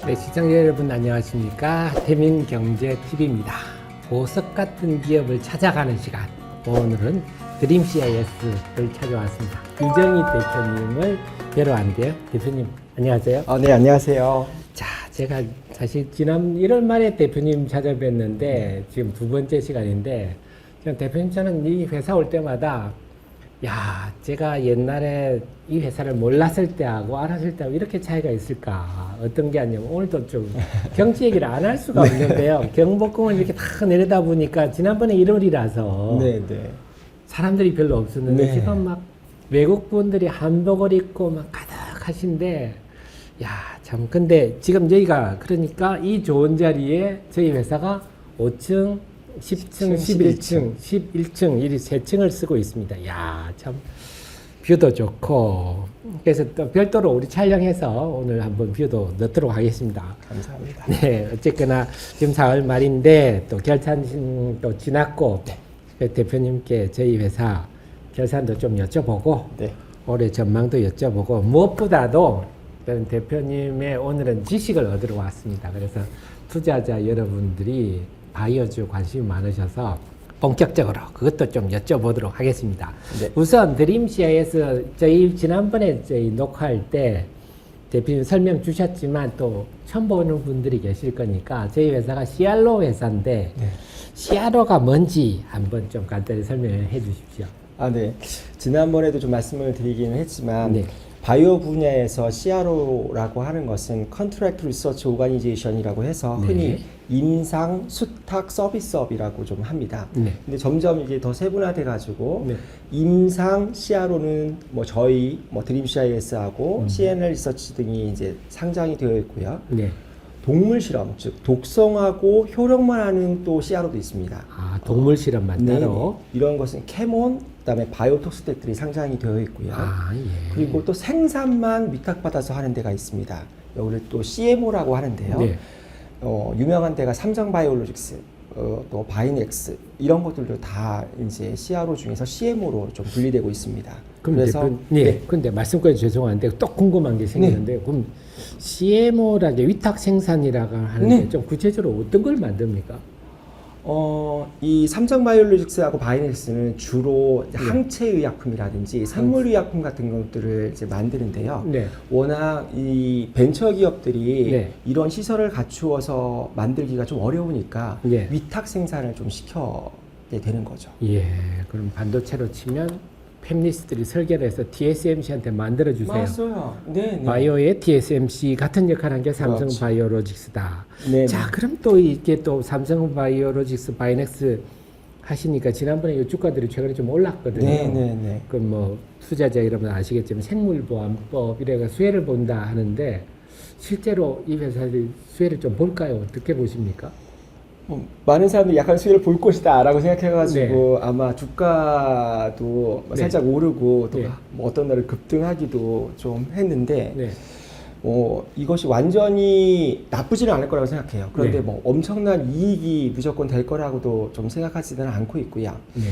네, 시청자 여러분 안녕하십니까. 태민경제TV입니다. 보석 같은 기업을 찾아가는 시간. 오늘은 드림CIS를 찾아왔습니다. 유정희 대표님을 뵈러 왔는데요. 대표님 안녕하세요. 네, 안녕하세요. 자, 제가 사실 지난 1월 말에 대표님 찾아뵀는데 지금 두 번째 시간인데 대표님 저는 이 회사 올 때마다 야, 제가 옛날에 이 회사를 몰랐을 때하고 알았을 때하고 이렇게 차이가 있을까? 어떤 게 아니면 오늘도 좀 경치 얘기를 안 할 수가 없는데요. 경복궁을 이렇게 다 내려다 보니까 지난번에 1월이라서 네. 사람들이 별로 없었는데 네. 지금 막 외국 분들이 한복을 입고 막 가득하신데 야, 참. 근데 지금 저희가 그러니까 이 좋은 자리에 저희 회사가 5층 10층, 11층, 11층, 이 세 층을 쓰고 있습니다. 야, 참 뷰도 좋고 그래서 또 별도로 우리 촬영해서 오늘 한번 뷰도 넣도록 하겠습니다. 감사합니다. 네, 어쨌거나 지금 4월 말인데 또 결산도 지났고 대표님께 저희 회사 결산도 좀 여쭤보고 네. 올해 전망도 여쭤보고 무엇보다도 저는 대표님의 오늘은 지식을 얻으러 왔습니다. 그래서 투자자 여러분들이 바이오주 관심이 많으셔서 본격적으로 그것도 좀 여쭤보도록 하겠습니다. 네. 우선 드림CIS 저희 지난번에 저희 녹화할 때 대표님 설명 주셨지만 또 처음 보는 분들이 계실 거니까 저희 회사가 CRO 회사인데 네. CRO가 뭔지 한번 좀 간단히 설명해 주십시오. 네. 지난번에도 좀 말씀을 드리기는 했지만 네. 바이오 분야에서 CRO라고 하는 것은 Contract Research Organization이라고 해서 네. 흔히 임상 수탁 서비스업이라고 좀 합니다. 네. 근데 점점 이게 더 세분화돼 가지고 네. 임상 CRO는 뭐 저희 드림CIS하고 CNL 리서치 등이 이제 상장이 되어 있고요. 네. 동물 실험, 즉 독성하고 효력만 하는 또 CRO도 있습니다. 아, 동물 실험만 따로. 이런 것은 캐몬, 그다음에 바이오톡스텍들이 상장이 되어 있고요. 아, 예. 그리고 또 생산만 위탁받아서 하는 데가 있습니다. 여기를 또 CMO라고 하는데요. 네. 유명한 데가 삼성바이오로직스, 또 바이넥스 이런 것들도 다 이제 CRO 중에서 CMO로 좀 분리되고 있습니다. 그럼 그래서 네. 근데 말씀까지 죄송한데 또 궁금한 게 생기는데 그럼 CMO라는 게 위탁 생산이라고 하는데 네. 좀 구체적으로 어떤 걸 만듭니까? 이 삼성바이오로직스하고 바이넥스는 주로 항체의약품이라든지 생물의약품 같은 것들을 이제 만드는데요. 네. 워낙 이 벤처 기업들이 네. 이런 시설을 갖추어서 만들기가 좀 어려우니까 네. 위탁 생산을 좀 시켜게 되는 거죠. 예. 그럼 반도체로 치면 팹리스들이 설계를 해서 TSMC한테 만들어 주세요. 맞아요. 네. 바이오의 TSMC 같은 역할을 한 게 삼성 그렇죠. 바이오로직스다. 네. 자, 그럼 또 이게 또 삼성 바이오로직스 바이넥스 하시니까 지난번에 이 주가들이 최근에 좀 올랐거든요. 네. 그 뭐 투자자 여러분 아시겠지만 생물보안법 이래가 수혜를 본다 하는데 실제로 이 회사들이 수혜를 좀 볼까요? 어떻게 보십니까? 많은 사람들이 약간 수혜를 볼 것이다라고 생각해가지고 아마 주가도 살짝 오르고 또 뭐 어떤 날은 급등하기도 좀 했는데 네. 이것이 완전히 나쁘지는 않을 거라고 생각해요. 그런데 네. 뭐 엄청난 이익이 무조건 될 거라고도 좀 생각하지는 않고 있고요. 네.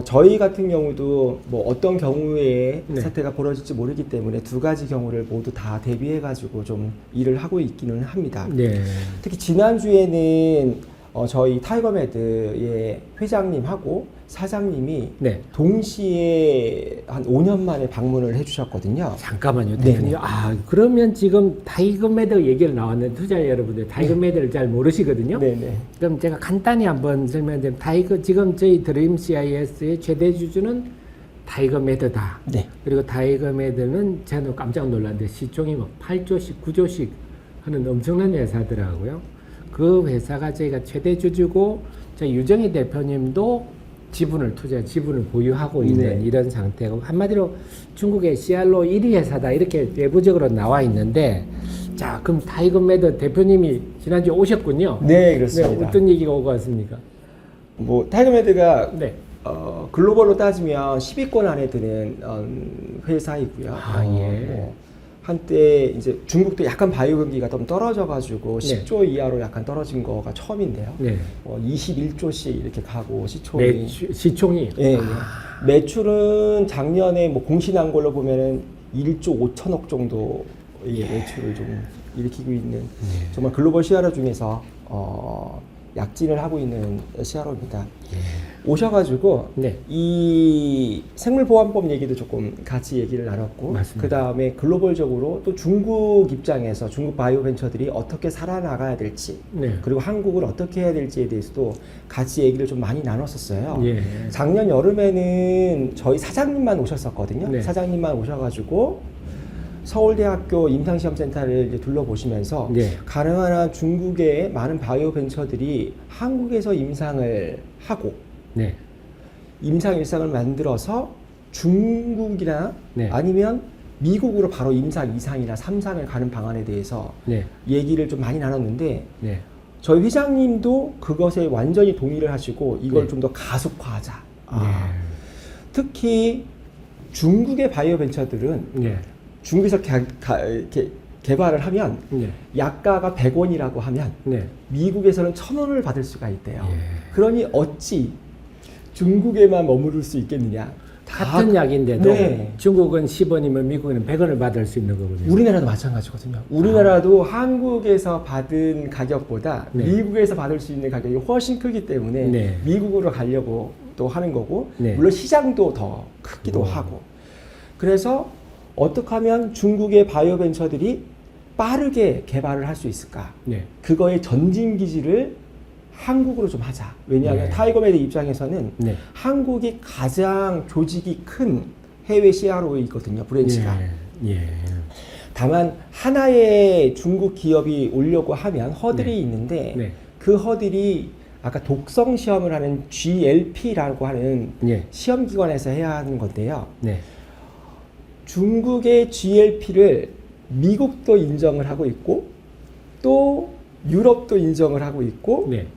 저희 같은 경우도 뭐 어떤 경우에 네. 사태가 벌어질지 모르기 때문에 두 가지 경우를 모두 다 대비해가지고 좀 일을 하고 있기는 합니다. 네. 특히 지난주에는 저희 타이거메드의 회장님하고 사장님이 네. 동시에 한 5년 만에 방문을 해주셨거든요. 잠깐만요, 네. 대표님. 아, 그러면 지금 타이거메드 얘기를 나왔는데 투자 여러분들 타이거메드를 잘 모르시거든요. 네네. 그럼 제가 간단히 한번 설명드리면 지금 저희 드림CIS의 최대 주주는 타이거메드다. 네. 그리고 타이거메드는 저는 깜짝 놀랐는데 시총이 막 8조씩 9조씩 하는 엄청난 회사더라고요. 그 회사가 저희가 최대 주주고 저희 유정희 대표님도 지분을 보유하고 있는 네. 이런 상태고 한마디로 중국의 CRO 1위 회사다 이렇게 내부적으로 나와 있는데 자 그럼 타이거메드 대표님이 지난주에 오셨군요. 네, 그렇습니다. 네, 어떤 얘기가 오고 왔습니까? 뭐 타이거메드가 네. 글로벌로 따지면 10위권 안에 드는 회사이고요. 아, 예. 뭐 한때 이제 중국도 약간 바이오 경기가 좀 떨어져가지고 네. 10조 이하로 약간 떨어진 거가 처음인데요. 네. 21조씩 이렇게 가고 시총이 시총이 예, 매출은 작년에 뭐 공시난 걸로 보면은 1조 5천억 정도 의 매출을 좀 일으키고 있는 정말 글로벌 CRO 중에서 약진을 하고 있는 CRO입니다. 오셔가지고 네. 이 생물보안법 얘기도 조금 같이 얘기를 나눴고, 맞습니다. 그 다음에 글로벌적으로 또 중국 입장에서 중국 바이오 벤처들이 어떻게 살아나가야 될지, 네. 그리고 한국을 어떻게 해야 될지에 대해서도 같이 얘기를 좀 많이 나눴었어요. 예. 작년 여름에는 저희 사장님만 오셨었거든요. 네. 사장님만 오셔가지고 서울대학교 임상시험센터를 이제 둘러보시면서 네. 가능한 한 중국의 많은 바이오 벤처들이 한국에서 임상을 하고 네. 임상 일상을 만들어서 중국이나 네. 아니면 미국으로 바로 임상 2상이나 3상을 가는 방안에 대해서 네. 얘기를 좀 많이 나눴는데, 네. 저희 회장님도 그것에 완전히 동의를 하시고 이걸 네. 좀 더 가속화하자. 네. 특히 중국의 바이오 벤처들은 네. 중국에서 개발을 하면 네. 약가가 100원이라고 하면 네. 미국에서는 1000원을 받을 수가 있대요. 예. 그러니 어찌 중국에만 머무를 수 있겠느냐. 같은 약인데도 네. 중국은 10원이면 미국은 100원을 받을 수 있는 거거든요. 우리나라도 마찬가지거든요. 우리나라도 한국에서 받은 가격보다 네. 미국에서 받을 수 있는 가격이 훨씬 크기 때문에 네. 미국으로 가려고 또 하는 거고, 네. 물론 시장도 더 크기도 하고. 그래서 어떻게 하면 중국의 바이오 벤처들이 빠르게 개발을 할 수 있을까? 네. 그거의 전진 기지를 한국으로 좀 하자. 왜냐하면 네. 타이거메드 입장에서는 네. 한국이 가장 조직이 큰 해외 CRO이거든요, 브랜치가. 예. 예. 다만 하나의 중국 기업이 오려고 하면 허들이 네. 있는데, 네. 그 허들이 아까 독성 시험을 하는 GLP라고 하는 네. 시험 기관에서 해야 하는 건데요. 네. 중국의 GLP를 미국도 인정을 하고 있고, 또 유럽도 인정을 하고 있고, 네.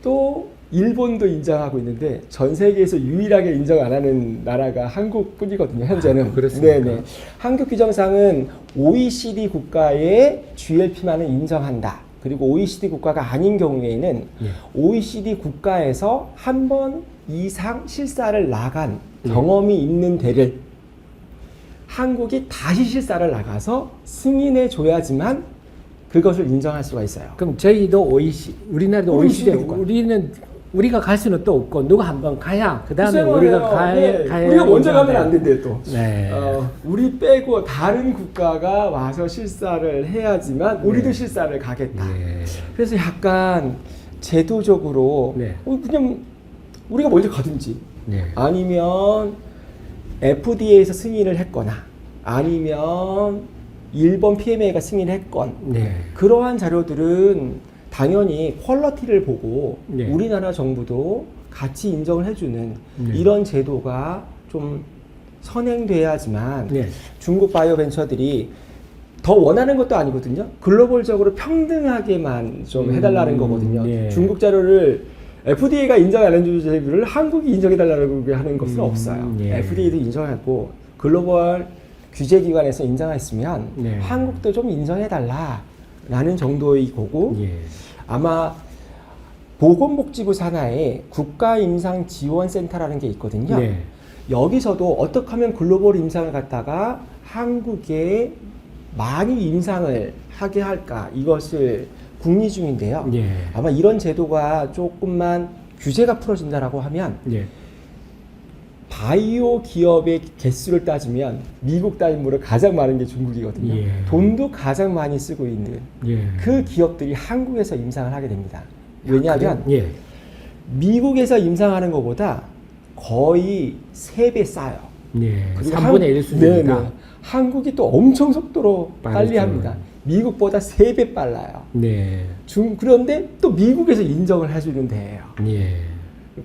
또 일본도 인정하고 있는데 전 세계에서 유일하게 인정 안 하는 나라가 한국뿐이거든요, 현재는. 그렇습니까? 네네. 한국 규정상은 OECD 국가의 GLP만을 인정한다. 그리고 OECD 국가가 아닌 경우에는 예. OECD 국가에서 한 번 이상 실사를 나간 경험이 있는 데를 한국이 다시 실사를 나가서 승인해 줘야지만 그것을 인정할 수가 있어요. 그럼 저희도 우리나라도 OECD OECD, 국가. 우리가 갈 수는 또 없고 누가 한번 가야 그 다음에 글쎄 우리가 말이에요. 가야 우리가 먼저 가면 인정돼요. 안 된대요 또. 네. 우리 빼고 다른 국가가 와서 실사를 해야지만 우리도 네. 실사를 가겠다. 네. 그래서 약간 제도적으로 네. 그냥 우리가 먼저 가든지, 네. 아니면 FDA에서 승인을 했거나, 아니면 일본 PMA가 승인을 했건, 네. 그러한 자료들은 당연히 퀄리티를 보고 네. 우리나라 정부도 같이 인정을 해주는 네. 이런 제도가 좀 선행돼야지만 네. 중국 바이오 벤처들이 더 원하는 것도 아니거든요. 글로벌적으로 평등하게만 좀 해달라는 거거든요. 네. 중국 자료를 FDA가 인정 안 해주는 자료를 한국이 인정해달라고 하는 것은 없어요. 네. FDA도 인정하고 글로벌 규제기관에서 인정했으면 네. 한국도 좀 인정해달라라는 정도의 거고, 예. 아마 보건복지부 산하에 국가임상지원센터라는 게 있거든요. 네. 여기서도 어떻게 하면 글로벌 임상을 갖다가 한국에 많이 임상을 하게 할까, 이것을 궁리 중인데요. 예. 아마 이런 제도가 조금만 규제가 풀어진다라고 하면 예. 바이오 기업의 개수를 따지면 미국 다음으로 가장 많은 게 중국이거든요. 예. 돈도 가장 많이 쓰고 있는 예. 그 기업들이 한국에서 임상을 하게 됩니다. 왜냐하면 예. 미국에서 임상하는 것보다 거의 3배 싸요. 예. 그리고 3분의 1 수준이다. 네네. 한국이 또 엄청 속도로 빨리 빠르죠. 합니다. 미국보다 3배 빨라요. 네. 그런데 또 미국에서 인정을 해주는 데예요. 예.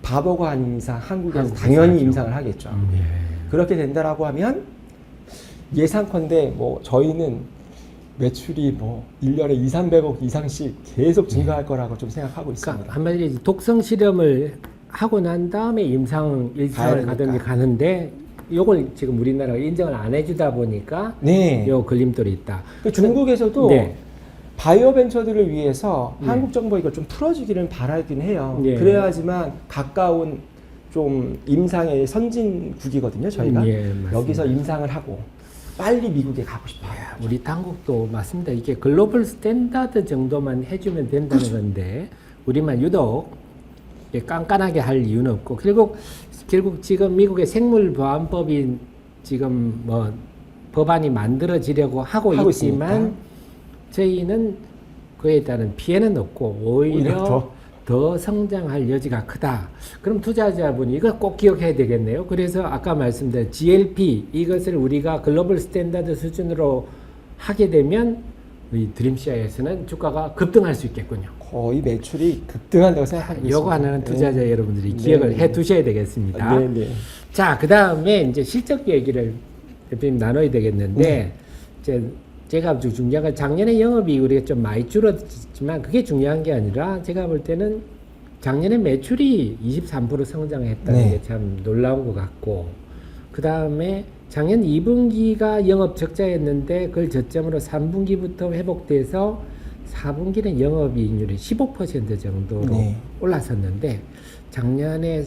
바보가 아닌 이상 한국에서 한국에서 당연히 하죠. 임상을 하겠죠. 예. 그렇게 된다라고 하면 예상컨대 뭐 저희는 매출이 뭐 1년에 2, 300억 이상씩 계속 증가할 거라고 좀 생각하고 있습니다. 그러니까 한마디로 독성 실험을 하고 난 다음에 임상 가야 일상을 되니까. 가든지 가는데 요걸 지금 우리나라가 인정을 안 해주다 보니까 네. 요 걸림돌이 있다. 그 중국에서도 네. 바이오 벤처들을 위해서 네. 한국 정부가 이걸 좀 풀어주기를 바라긴 해요. 네. 그래야지만 가까운 좀 임상의 선진국이거든요. 저희가 예, 맞습니다. 여기서 임상을 하고 빨리 미국에 가고 싶어요. 우리 당국도 맞습니다. 이게 글로벌 스탠다드 정도만 해주면 된다는 건데 우리만 유독 이렇게 깐깐하게 할 이유는 없고 결국 지금 미국의 생물보안법이 지금 뭐 법안이 만들어지려고 하고 있지만 있으니까. 저희는 그에 따른 피해는 없고 오히려 오히려 더 성장할 여지가 크다. 그럼 투자자분이 이거 꼭 기억해야 되겠네요. 그래서 아까 말씀드린 GLP 이것을 우리가 글로벌 스탠다드 수준으로 하게 되면 우리 드림시아에서는 주가가 급등할 수 있겠군요. 거의 매출이 급등한다고 생각하고 있습니다. 요거 하나는 투자자 여러분들이 기억을 해 두셔야 되겠습니다. 네네. 자, 그 다음에 이제 실적 얘기를 대표님 나눠야 되겠는데, 제가 아주 중요한 건 작년에 영업이익이 좀 많이 줄었지만 그게 중요한 게 아니라 제가 볼 때는 작년에 매출이 23% 성장했다는 네. 게 참 놀라운 것 같고, 그 다음에 작년 2분기가 영업 적자였는데 그걸 저점으로 3분기부터 회복돼서 4분기는 영업이익률이 15% 정도로 네. 올라섰는데 작년에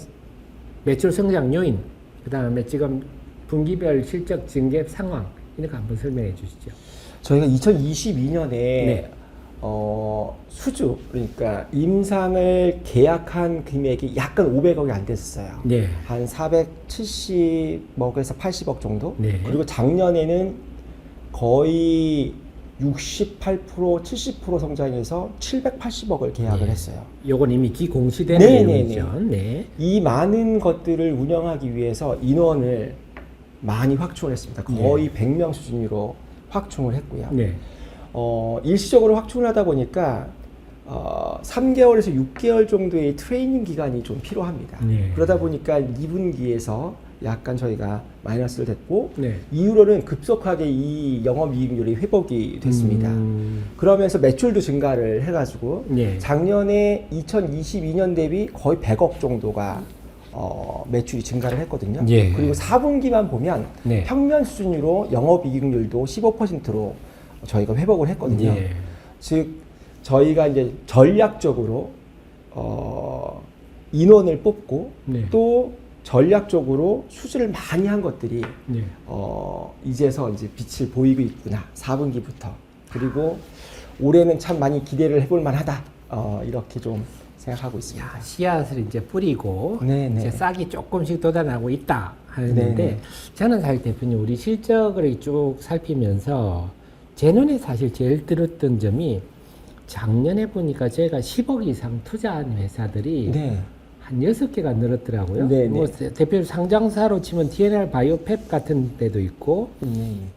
매출 성장 요인, 그 다음에 지금 분기별 실적 증개 상황 이런 거 한번 설명해 주시죠. 저희가 2022년에 네. 수주 그러니까 임상을 계약한 금액이 약간 500억이 안 됐어요. 네. 한 470억에서 80억 정도. 네. 그리고 작년에는 거의 68% 70% 성장해서 780억을 계약을 네. 했어요. 요건 이미 기공시된 네, 내용이죠. 네. 이 많은 것들을 운영하기 위해서 인원을 많이 확충을 했습니다. 거의 100명 수준으로 확충을 했고요. 네. 일시적으로 확충을 하다 보니까 3개월에서 6개월 정도의 트레이닝 기간이 좀 필요합니다. 네. 그러다 보니까 2분기에서 약간 저희가 마이너스를 됐고 네. 이후로는 급속하게 이 영업이익률이 회복이 됐습니다. 그러면서 매출도 증가를 해가지고 네. 작년에 2022년 대비 거의 100억 정도가 매출이 증가를 했거든요. 예. 그리고 4분기만 보면 네. 평면 수준으로 영업이익률도 15%로 저희가 회복을 했거든요. 예. 즉 저희가 이제 전략적으로 인원을 뽑고 네. 또 전략적으로 수주를 많이 한 것들이 네. 이제서 이제 빛을 보이고 있구나. 4분기부터. 그리고 올해는 참 많이 기대를 해볼 만하다. 이렇게 좀 생각하고 있습니다. 야, 씨앗을 이제 뿌리고 네네. 이제 싹이 조금씩 돋아나고 있다 하는데 네네. 저는 사실 대표님 우리 실적을 쭉 살피면서 제 눈에 사실 제일 들었던 점이 작년에 보니까 제가 10억 이상 투자한 회사들이 네. 한 6개가 늘었더라고요. 네네. 뭐 대표 상장사로 치면 TNR 바이오펩 같은 데도 있고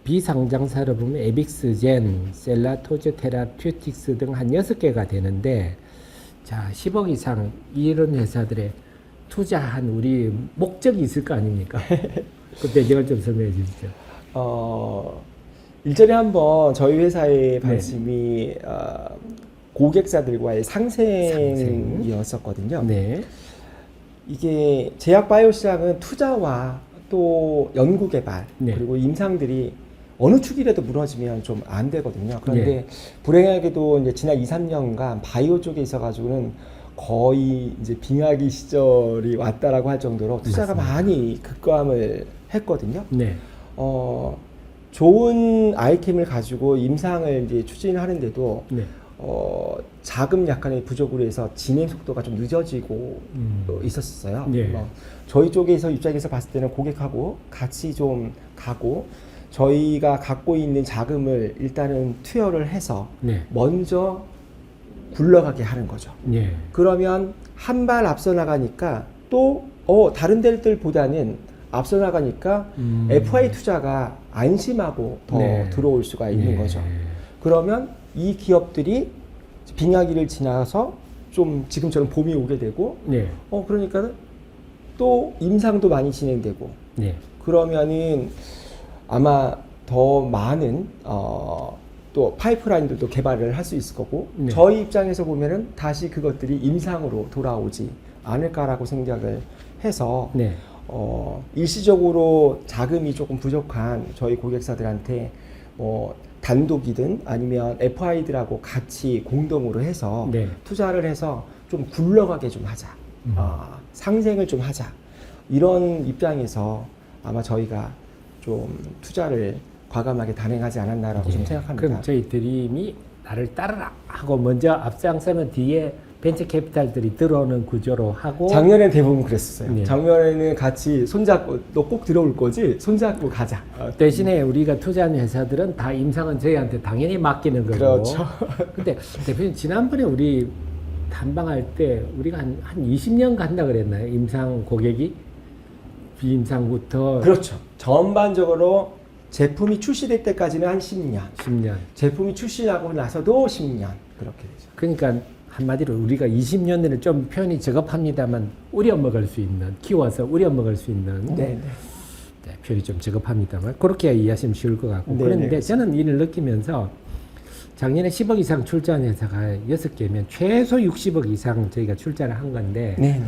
비상장사로 보면 에빅스젠, 셀라토즈 테라퓨틱스 등 한 6개가 되는데 자 10억 이상 이런 회사들의 투자한 우리 목적이 있을 거 아닙니까? 그 배경을 좀 설명해 주시죠. 일전에 한번 저희 회사의 방침이 고객사들과의 상생이었었거든요. 네. 이게 제약 바이오 시장은 투자와 또 연구 개발 네. 그리고 임상들이 어느 축이라도 무너지면 좀 안 되거든요. 그런데 네. 불행하게도 이제 지난 2, 3년간 바이오 쪽에 있어가지고는 거의 이제 빙하기 시절이 왔다라고 할 정도로 투자가 맞습니다. 많이 급감을 했거든요. 네. 좋은 아이템을 가지고 임상을 이제 추진하는데도 네. 자금 약간의 부족으로 해서 진행 속도가 좀 늦어지고 있었어요. 네. 저희 쪽에서 입장에서 봤을 때는 고객하고 같이 좀 가고 저희가 갖고 있는 자금을 일단은 투여를 해서 네. 먼저 굴러가게 하는 거죠. 네. 그러면 한 발 앞서 나가니까 또 다른 데들보다는 앞서 나가니까 FI 투자가 안심하고 더 네. 들어올 수가 있는 네. 거죠. 그러면 이 기업들이 빙하기를 지나서 좀 지금처럼 봄이 오게 되고 네. 그러니까 또 임상도 많이 진행되고 네. 그러면은 아마 더 많은 또 파이프라인들도 개발을 할 수 있을 거고 네. 저희 입장에서 보면은 다시 그것들이 임상으로 돌아오지 않을까라고 생각을 해서 네. 일시적으로 자금이 조금 부족한 저희 고객사들한테 단독이든 아니면 FI들하고 같이 공동으로 해서 네. 투자를 해서 좀 굴러가게 좀 하자. 상생을 좀 하자. 이런 입장에서 아마 저희가 좀 투자를 과감하게 단행하지 않았나라고 좀 생각합니다. 그럼 저희 드림이 나를 따르라 하고 먼저 앞장서는 뒤에 벤처 캐피탈들이 들어오는 구조로 하고 작년엔 대부분 그랬었어요. 네. 작년에는 같이 손잡고 너 꼭 들어올 거지? 손잡고 가자. 대신에 우리가 투자한 회사들은 다 임상은 저희한테 당연히 맡기는 거고. 그렇죠. 근데 대표님 지난번에 우리 탐방할 때 우리가 한 20년 간다 그랬나요? 임상 고객이 비임상부터 그렇죠. 전반적으로 제품이 출시될 때까지는 한 10년. 10년. 제품이 출시하고 나서도 10년. 그렇게 되죠. 그러니까 한마디로 우리가 20년에는 좀 표현이 적합합니다만 우려먹을 수 있는, 키워서 우려먹을 수 있는 네. 네, 표현이 좀 적합합니다만 그렇게 이해하시면 쉬울 것 같고. 네, 그런데 네. 저는 이를 느끼면서 작년에 10억 이상 출자한 회사가 6개면 최소 60억 이상 저희가 출자를 한 건데 네.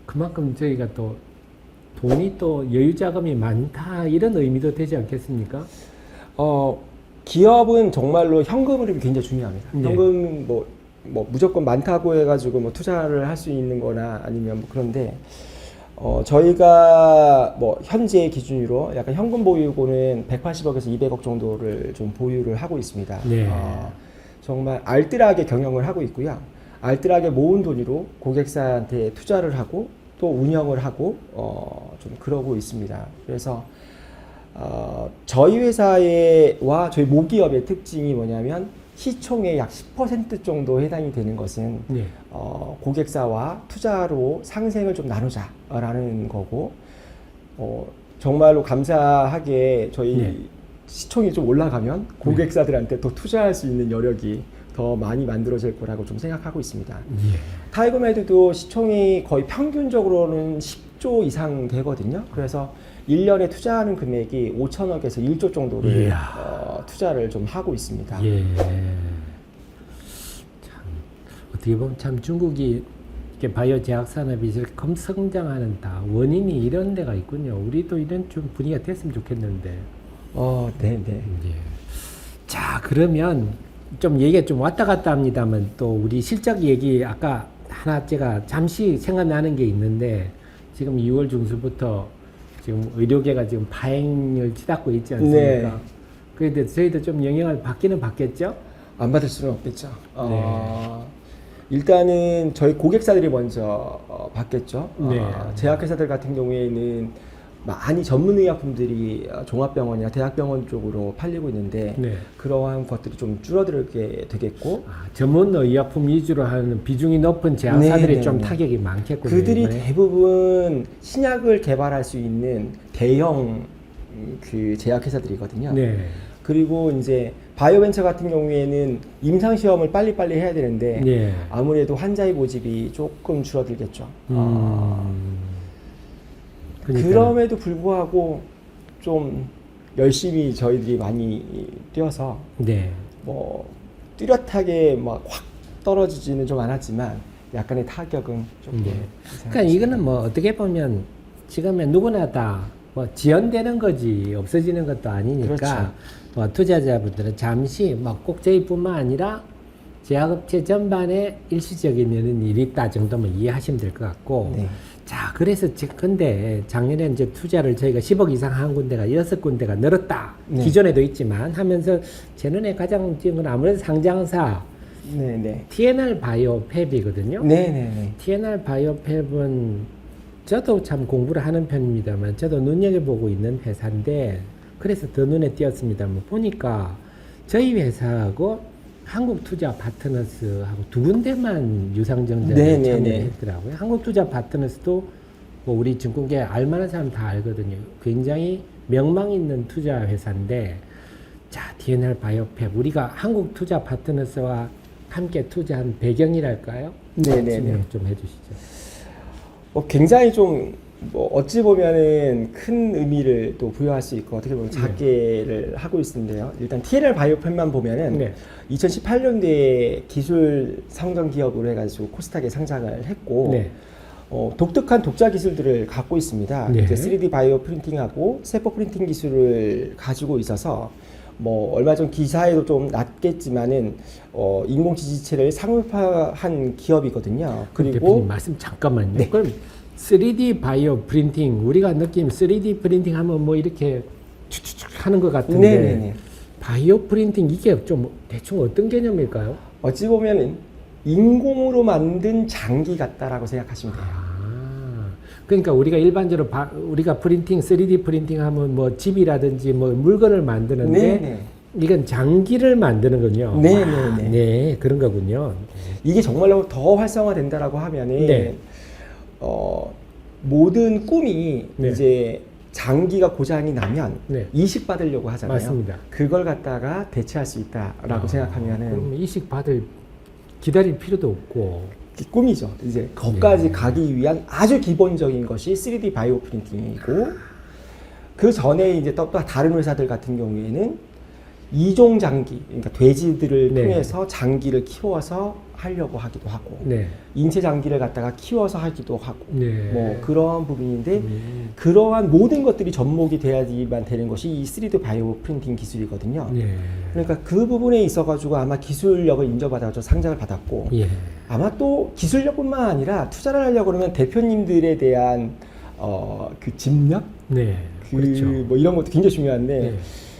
그만큼 저희가 또 돈이 또 여유 자금이 많다 이런 의미도 되지 않겠습니까? 기업은 정말로 현금 흐름이 굉장히 중요합니다. 네. 현금 뭐 무조건 많다고 해가지고 뭐 투자를 할 수 있는 거나 아니면 뭐 그런데 저희가 뭐 현재 기준으로 약간 현금 보유고는 180억에서 200억 정도를 좀 보유를 하고 있습니다. 네. 정말 알뜰하게 경영을 하고 있고요. 알뜰하게 모은 돈으로 고객사한테 투자를 하고 또 운영을 하고 좀 그러고 있습니다. 그래서 저희 회사와 저희 모기업의 특징이 뭐냐면 시총의 약 10% 정도 해당이 되는 것은 네. 고객사와 투자로 상생을 좀 나누자라는 거고 정말로 감사하게 저희 네. 시총이 좀 올라가면 고객사들한테 더 투자할 수 있는 여력이 더 많이 만들어질 거라고 좀 생각하고 있습니다. 예. 타이거메드도 시총이 거의 평균적으로는 10조 이상 되거든요. 그래서 1년에 투자하는 금액이 5천억에서 1조 정도를 이야. 투자를 좀 하고 있습니다. 예. 참 어떻게 보면 참 중국이 이렇게 바이오 제약 산업이 이렇게 급성장하는 다 원인이 이런 데가 있군요. 우리도 이런 좀 분위기가 됐으면 좋겠는데. 네네. 예. 자, 그러면 좀 얘기가 좀 왔다 갔다 합니다만 또 우리 실적 얘기 아까 하나 제가 잠시 생각나는 게 있는데 지금 2월 중순부터 지금 의료계가 지금 파행을 치닫고 있지 않습니까? 네. 그에 대해서 저희도 좀 영향을 받기는 받겠죠? 안 받을 수는 없겠죠. 네. 일단은 저희 고객사들이 먼저 받겠죠. 네. 제약회사들 같은 경우에는 많이 전문의약품들이 종합병원이나 대학병원 쪽으로 팔리고 있는데 네. 그러한 것들이 좀 줄어들게 되겠고 전문 의약품 위주로 하는 비중이 높은 제약사들이 네, 좀 네. 타격이 많겠군요. 그들이 이번에. 대부분 신약을 개발할 수 있는 대형 그 제약회사들이거든요. 네. 그리고 이제 바이오벤처 같은 경우에는 임상 시험을 빨리빨리 해야 되는데 네. 아무래도 환자의 모집이 조금 줄어들겠죠. 그러니까는. 그럼에도 불구하고 좀 열심히 저희들이 많이 뛰어서 네. 뭐 뚜렷하게 막 확 떨어지지는 좀 않았지만 약간의 타격은 좀 네. 그러니까 이거는 뭐 어떻게 보면 지금의 누구나 다 뭐 지연되는 거지 없어지는 것도 아니니까 그렇죠. 뭐 투자자분들은 잠시 뭐 꼭 저희뿐만 아니라 제약업체 전반에 일시적이면 일이 있다 정도면 이해하시면 될 것 같고 네. 자 그래서 근데 작년에 이제 투자를 저희가 10억 이상 한 군데가 6군데가 늘었다 네. 기존에도 있지만 하면서 제 눈에 가장 띄는 건 아무래도 상장사 네네. TNR 바이오팹이거든요. 네네네. TNR 바이오팹은 저도 참 공부를 하는 편입니다만 저도 눈여겨보고 있는 회사인데 그래서 더 눈에 띄었습니다만 보니까 저희 회사하고 한국투자 파트너스하고 두 군데만 유상증자에 네네네. 참여했더라고요. 한국투자 파트너스도 뭐 우리 증권계 알만한 사람 다 알거든요. 굉장히 명망 있는 투자 회사인데 자 TNR 바이오팹 우리가 한국투자 파트너스와 함께 투자한 배경이랄까요? 네네네. 설명 좀 해주시죠. 굉장히 좀 뭐 어찌 보면은 큰 의미를 또 부여할 수 있고 어떻게 보면 작게를 하고 있는데요. 일단 TNR 바이오팹만 보면은 네. 2018년도에 기술 상장 기업으로 해가지고 코스닥에 상장을 했고 네. 독특한 독자 기술들을 갖고 있습니다. 네. 이제 3D 바이오 프린팅하고 세포 프린팅 기술을 가지고 있어서 뭐 얼마 전 기사에도 좀 났겠지만은 인공지질체를 상용화한 기업이거든요. 대표님 그리고 말씀 잠깐만요. 네. 그럼 3D 바이오 프린팅 우리가 느낌 3D 프린팅 하면 뭐 이렇게 추추추 하는 것 같은데 네네네. 바이오 프린팅 이게 좀 대충 어떤 개념일까요? 어찌 보면 인공으로 만든 장기 같다라고 생각하시면 돼요. 그러니까 우리가 일반적으로 우리가 프린팅, 3D 프린팅 하면 뭐 집이라든지 뭐 물건을 만드는데 네네. 이건 장기를 만드는군요. 네네네. 네, 그런 거군요. 이게 정말로 더 활성화된다라고 하면은 네. 모든 꿈이 네. 이제 장기가 고장이 나면 네. 이식 받으려고 하잖아요. 맞습니다. 그걸 갖다가 대체할 수 있다라고 생각하면은 그럼 이식 받을 기다릴 필요도 없고. 꿈이죠. 이제 거기까지 네. 가기 위한 아주 기본적인 것이 3D 바이오 프린팅이고, 그 전에 이제 또 다른 회사들 같은 경우에는 이종 장기, 그러니까 돼지들을 네. 통해서 장기를 키워서 하려고 하기도 하고, 네. 인체 장기를 갖다가 키워서 하기도 하고, 네. 뭐 그런 부분인데, 그러한 모든 것들이 접목이 돼야지만 되는 것이 이 3D 바이오 프린팅 기술이거든요. 네. 그러니까 그 부분에 있어가지고 아마 기술력을 인정받아서 상장을 받았고, 예. 아마 또 기술력뿐만 아니라 투자를 하려고 그러면 대표님들에 대한 그 집력, 네. 그렇죠. 뭐 이런 것도 굉장히 중요한데, 네.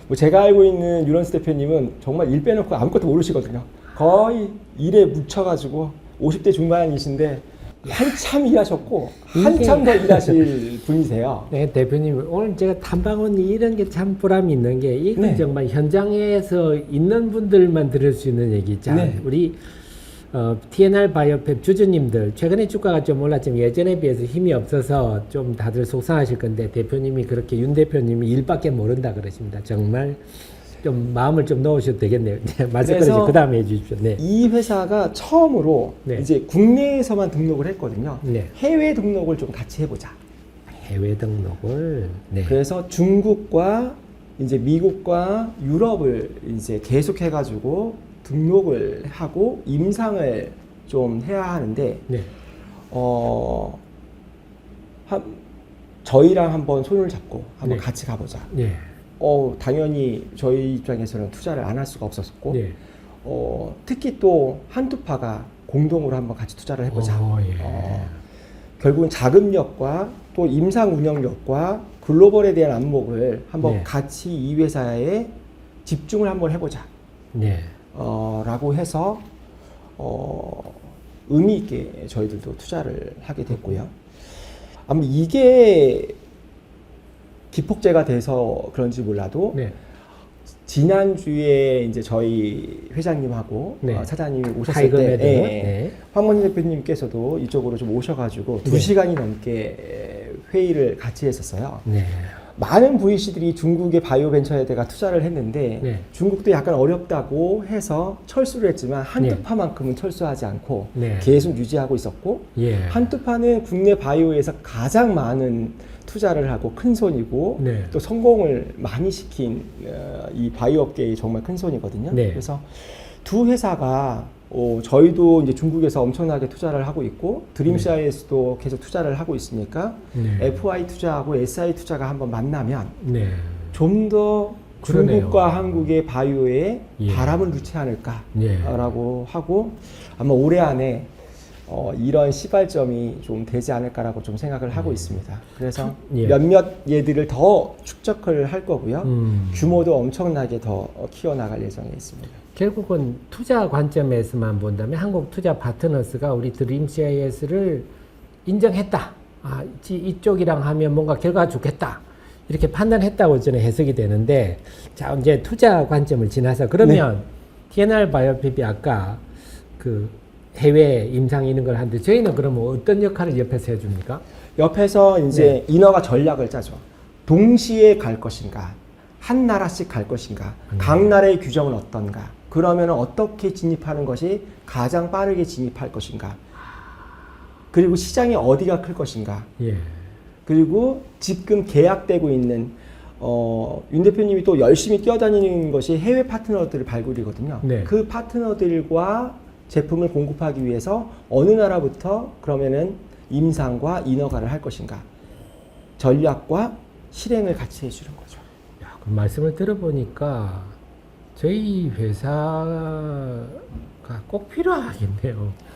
뭐 제가 알고 있는 유런스 대표님은 정말 일 빼놓고 아무것도 모르시거든요. 거의 일에 묻혀가지고 50대 중반이신데 한참 일하셨고 한참 더 일하실 분이세요. 네, 대표님 오늘 제가 탐방온 이런 게 참 보람이 있는 게 이건 네. 정말 현장에서 있는 분들만 들을 수 있는 얘기죠. 네. 우리 TNR 바이오팹 주주님들 최근에 주가가 좀 올랐지만 예전에 비해서 힘이 없어서 좀 다들 속상하실 건데 대표님이 그렇게 윤 대표님이 일밖에 모른다 그러십니다. 정말 좀 마음을 좀 넣으셔도 되겠네요. 네, 말씀까지 그 다음에 해주십시오. 네. 이 회사가 처음으로 네. 이제 국내에서만 등록을 했거든요. 네. 해외 등록을 좀 같이 해보자. 해외 등록을 네. 그래서 중국과 이제 미국과 유럽을 이제 계속 해가지고 등록을 하고 임상을 좀 해야 하는데, 네. 저희랑 한번 손을 잡고 한번 네. 같이 가보자. 네. 당연히 저희 입장에서는 투자를 안 할 수가 없었고, 네. 특히 또 한투파가 공동으로 한번 같이 투자를 해보자. 예. 결국은 자금력과 또 임상 운영력과 글로벌에 대한 안목을 한번 네. 같이 이 회사에 집중을 한번 해보자. 네. 라고 해서 의미 있게 저희들도 투자를 하게 됐고요. 아마 이게 기폭제가 돼서 그런지 몰라도 네. 지난주에 이제 저희 회장님하고 네. 사장님이 오셨을 타이거매드. 때 네. 황문희 대표님께서도 이쪽으로 좀 오셔가지고 네. 2시간이 넘게 회의를 같이 했었어요. 네. 많은 VC들이 중국의 바이오 벤처에다가 투자를 했는데 네. 중국도 약간 어렵다고 해서 철수를 했지만 한투파만큼은 철수하지 않고 네. 계속 유지하고 있었고, 예. 한투파는 국내 바이오에서 가장 많은 투자를 하고 큰 손이고 네. 또 성공을 많이 시킨 이 바이오 업계의 정말 큰 손이거든요. 네. 그래서 두 회사가 저희도 이제 중국에서 엄청나게 투자를 하고 있고 드림시아에서도 계속 투자를 하고 있으니까 네. FI 투자하고 SI 투자가 한번 만나면 네. 좀 더 그러네요. 중국과 한국의 바이오에 예. 바람을 넣지 않을까라고 예. 하고 아마 올해 안에 이런 시발점이 좀 되지 않을까라고 좀 생각을 하고 있습니다. 그래서 예. 몇몇 예들을 더 축적을 할 거고요. 음. 규모도 엄청나게 더 키워나갈 예정에 있습니다. 결국은 투자 관점에서만 본다면 한국 투자 파트너스가 우리 드림CIS를 인정했다. 아, 이쪽이랑 하면 뭔가 결과가 좋겠다. 이렇게 판단했다고 저는 해석이 되는데, 자, 이제 투자 관점을 지나서 그러면 TNR 바이오팹이 아까 그 해외 임상 이런 걸 하는데 저희는 그러면 어떤 역할을 옆에서 해줍니까? 옆에서 이제 인허가 전략을 짜죠. 동시에 갈 것인가, 한 나라씩 갈 것인가, 각 나라의 규정은 어떤가, 그러면 어떻게 진입하는 것이 가장 빠르게 진입할 것인가, 그리고 시장이 어디가 클 것인가, 예. 그리고 지금 계약되고 있는 윤 대표님이 또 열심히 뛰어다니는 것이 해외 파트너들을 발굴이거든요. 네. 그 파트너들과 제품을 공급하기 위해서 어느 나라부터 그러면은 임상과 인허가를 할 것인가, 전략과 실행을 같이 해주는 거죠. 야, 그 말씀을 들어보니까 저희 회사가 꼭 필요하겠네요.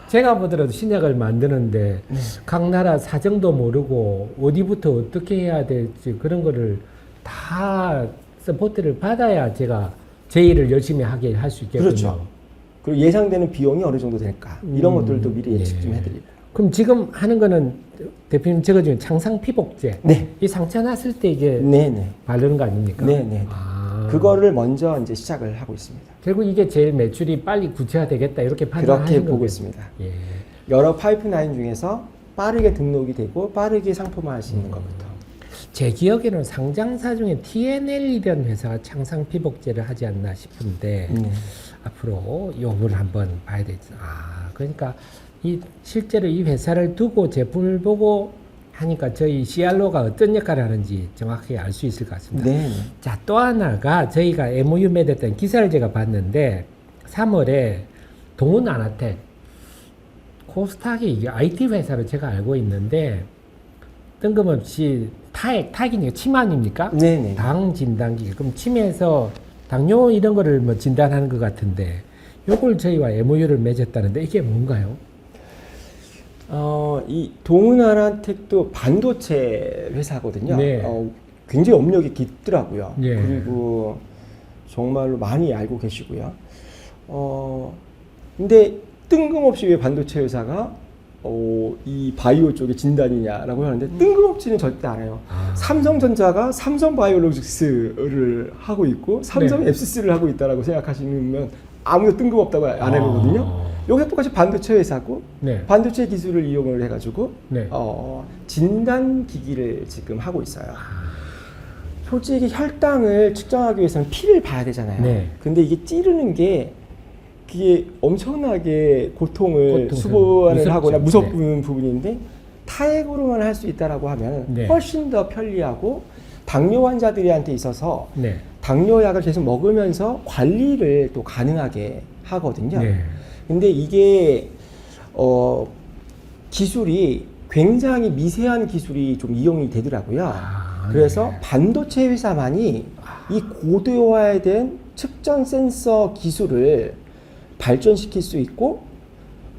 제가 보더라도 신약을 만드는데 각 나라 사정도 모르고 어디부터 어떻게 해야 될지 그런 거를 다 서포트를 받아야 제가 제 일을 열심히 하게 할 수 있겠군요. 그렇죠. 그리고 예상되는 비용이 어느 정도 될까 이런 것들도 미리 예측 좀 예. 해드리고. 그럼 지금 하는 거는 대표님 적어준 창상 피복제. 네, 이 상처 났을 때 이게 네네, 바르는 거 아닙니까? 네네. 아. 그거를 먼저 이제 시작을 하고 있습니다. 결국 이게 제일 매출이 빨리 구체화되겠다 이렇게 그렇게 판단하시는 보고 거군요. 있습니다. 예. 여러 파이프라인 중에서 빠르게 등록이 되고 빠르게 상품화할 수 있는 것부터. 제 기억에는 상장사 중에 TNL이라는 회사가 창상 피복제를 하지 않나 싶은데 앞으로 요걸 한번 봐야 되죠. 아, 그러니까 이 실제로 이 회사를 두고 제품을 보고 하니까 저희 CRO가 어떤 역할을 하는지 정확하게 알 수 있을 것 같습니다. 네. 자, 또 하나가 저희가 MOU 맺었던 기사를 제가 봤는데 3월에 동훈 아나텍 코스닥이 이게 IT 회사로 제가 알고 있는데 뜬금없이 타액이니까 침 아닙니까? 네네. 당 진단기. 그럼 침에서 당뇨 이런 거를 뭐 진단하는 것 같은데 요걸 저희와 MOU를 맺었다는데 이게 뭔가요? 이 동은아나텍도 반도체 회사거든요. 네. 굉장히 업력이 깊더라고요. 예. 그리고 정말로 많이 알고 계시고요. 근데 뜬금없이 왜 반도체 회사가 이 바이오 쪽에 진단이냐라고 하는데 뜬금없지는 절대 않아요. 아. 삼성전자가 삼성바이오로직스를 하고 있고 삼성 네. 앱시스를 하고 있다라고 생각하시면 아무도 뜬금없다고 안 해보거든요. 여기서 똑같이 반도체 회사고 네. 반도체 기술을 이용을 해가지고 네. 진단 기기를 지금 하고 있어요. 솔직히 혈당을 측정하기 위해서는 피를 봐야 되잖아요. 네. 근데 이게 찌르는 게 그게 엄청나게 고통을 고통스러워. 수반을 무섭죠. 하거나 무섭은 부분인데 타액으로만 할 수 있다라고 하면 네. 훨씬 더 편리하고 당뇨 환자들한테 있어서 네. 당뇨약을 계속 먹으면서 관리를 또 가능하게 하거든요. 네. 근데 이게 기술이 굉장히 미세한 기술이 좀 이용이 되더라고요. 아, 그래서 네. 반도체 회사만이 이 고도화된 측정 센서 기술을 발전시킬 수 있고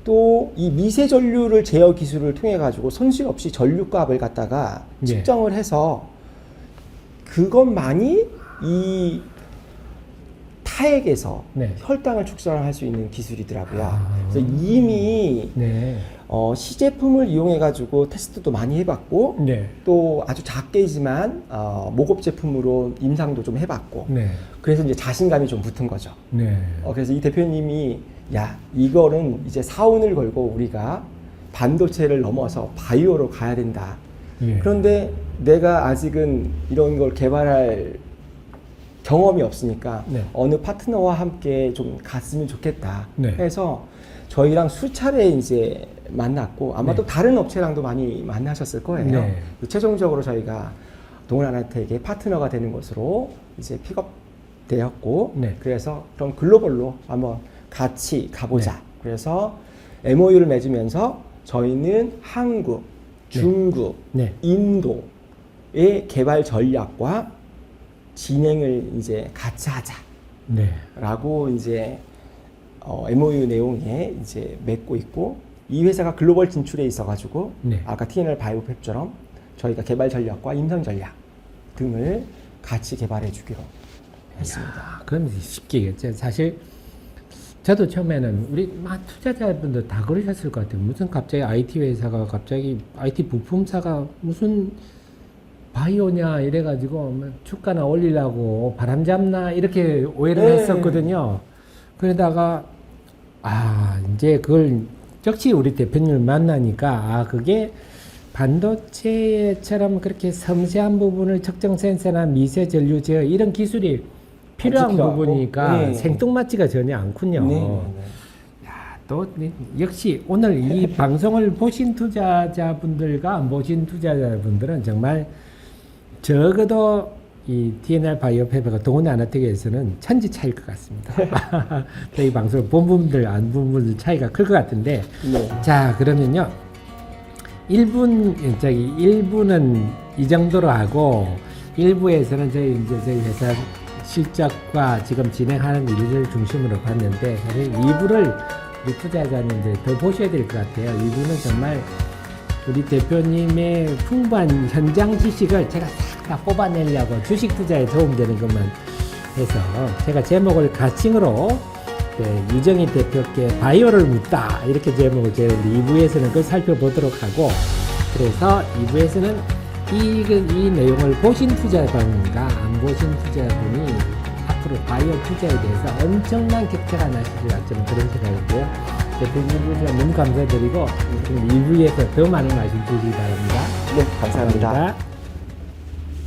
또 이 미세 전류를 제어 기술을 통해 가지고 손실 없이 전류값을 갖다가 예. 측정을 해서 그것만이 이 타액에서 네. 혈당을 측정할 수 있는 기술이더라고요. 아. 그래서 이미 네. 시제품을 이용해 가지고 테스트도 많이 해봤고 네. 또 아주 작게지만 모급 제품으로 임상도 좀 해봤고 네. 그래서 이제 자신감이 좀 붙은 거죠. 네. 그래서 이 대표님이 야 이거는 이제 사운을 걸고 우리가 반도체를 넘어서 바이오로 가야 된다. 예. 그런데 내가 아직은 이런 걸 개발할 경험이 없으니까 네. 어느 파트너와 함께 좀 갔으면 좋겠다 네. 해서 저희랑 수차례 이제 만났고 아마 또 네. 다른 업체랑도 많이 만나셨을 거예요. 네. 최종적으로 저희가 동원아나텍의 파트너가 되는 것으로 이제 픽업되었고 네. 그래서 그럼 글로벌로 한번 같이 가보자. 네. 그래서 MOU를 맺으면서 저희는 한국, 중국, 네. 인도의 개발 전략과 진행을 이제 같이 하자라고 네. 이제 MOU 내용에 이제 맺고 있고 이 회사가 글로벌 진출에 있어가지고 네. 아까 TNL 바이오팹처럼 저희가 개발 전략과 임상 전략 등을 같이 개발해주기로 했습니다. 야, 그럼 쉽게겠죠. 사실 저도 처음에는 우리 투자자분들 다 그러셨을 것 같아요. 무슨 갑자기 IT 회사가 갑자기 IT 부품사가 무슨 바이오냐 이래가지고 뭐 주가나 올리려고 바람 잡나 이렇게 오해를 네. 했었거든요. 그러다가 이제 그걸 역시 우리 대표님을 만나니까 그게 반도체처럼 그렇게 섬세한 부분을 측정 센서나 미세 전류 제어 이런 기술이 필요한 필요하고. 부분이니까 네. 생뚱맞지가 전혀 않군요. 네. 또 역시 오늘 이 방송을 보신 투자자분들과 안 보신 투자자분들은 정말 적어도 이 TNR 바이오팹과 동원 아나텍에서는 천지 차이일 것 같습니다. 이 방송을 본 분들 안 본 분들 차이가 클 것 같은데 네. 자 그러면요 1부는 이 정도로 하고 1부에서는 저희 회사 실적과 지금 진행하는 일을 중심으로 봤는데 사실 2부를 우리 투자자님들 더 보셔야 될 것 같아요. 2부는 정말 우리 대표님의 풍부한 현장 지식을 제가 싹 다 뽑아내려고 주식 투자에 도움되는 것만 해서 제가 제목을 가칭으로 유정희 대표께 바이오를 묻다 이렇게 제목을 지었는데 2부에서는 그걸 살펴보도록 하고 그래서 2부에서는 이 내용을 보신 투자자분과 안 보신 투자자분이 앞으로 바이오 투자에 대해서 엄청난 격차가 나시리라 저는 그런 생각이고요. 대표님 너무 감사드리고 2부에서 더 많은 말씀 주시기 바랍니다. 네, 감사합니다. 감사합니다.